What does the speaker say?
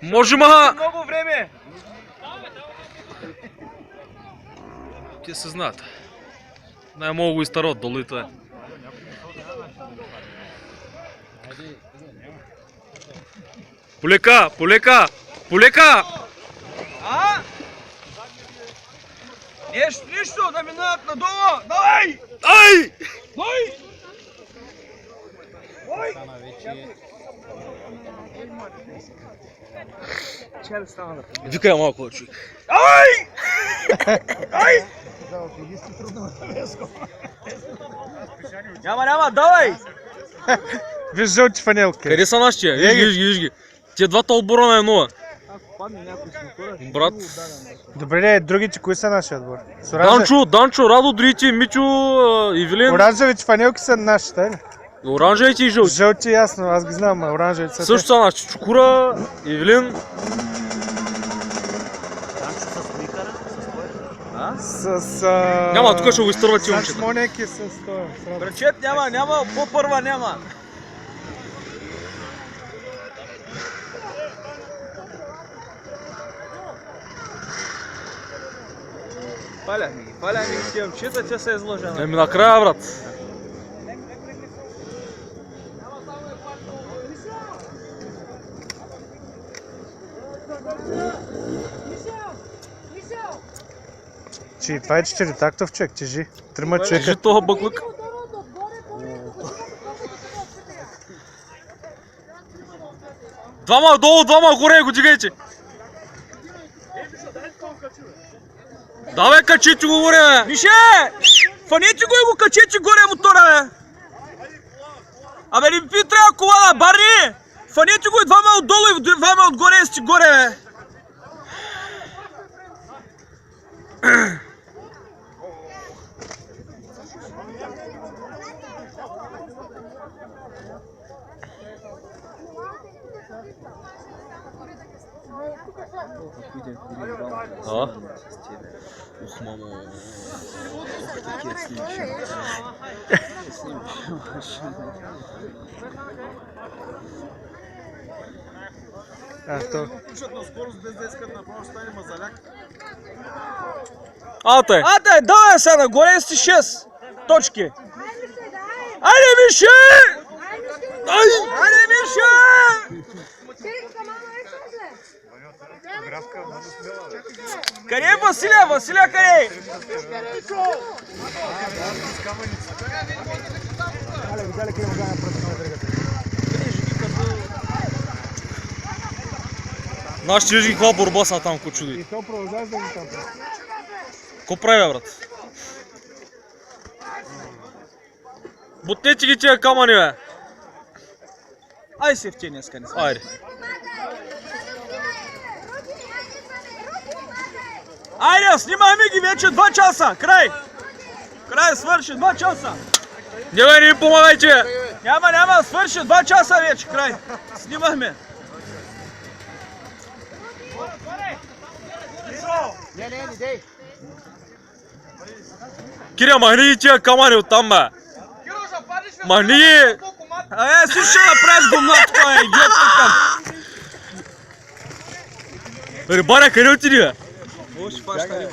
Можем, ага! Много време! Те се знаят. Най-много го изтарат долу и това е. Полека! Полека! Полека! А? Нищо, да минат надолу! Давай! Ай! Ой! Ой! Викай малко, човек. Ай! Ай! Няма, давай! Виж жълти фанелки. Къде са нашите? Виж ги. Те двата отбора на едно. Брат. Добре, другите кои са наши отбор? Данчо, Радо, другите, Мичо, Ивелин. Оранжевите фанелки са нашите, ли? Оранжевите и жълти. Жълти ясно, аз ги знам, а оранжевите са Също са наши. Чукура, Ивелин. Няма, тук ще го изтърват и момчета. Монеки с това. Брачет няма, по-първа няма. Паля ми ги момчета, те са изложени. Еми накрая, брат. Това е 4-тактов човек, тежи. Трима човека. Тежи това бъклък. Двама долу, двама горе, го дигайте. Давай, качете го горе, бе. Мише! Фанете го и го качете горе мотора, бе! Абе, не ви трябва кола, Барни! Фанете го и двама отдолу и двама отгоре сте горе, бе! А? Ух, мамо. Атай! Давай сега, горе сте 6 точки! Айде, Мише! Айде, Мише! Къде е Василия? Василия къде е? Нашите виж ги каква борба са там, ко чуди. И то продължаваш да ги там. Ко прави, бе, брат? Бутнете ги тия камъни, бе. Ай се в тия днеска не сме. Айде. Айде, снимаме ги вече 2 часа. Край, свърши 2 часа. Не бе, не ми помагайте, бе. Няма, свърши 2 часа вече. Край. Снимахме. Киря, махни ги тия камъни оттам, бе. Махни ги. Си ще направиш гумнат, това е идиот тук. Рибаря, къде отиди, бе? Ще фаща риба.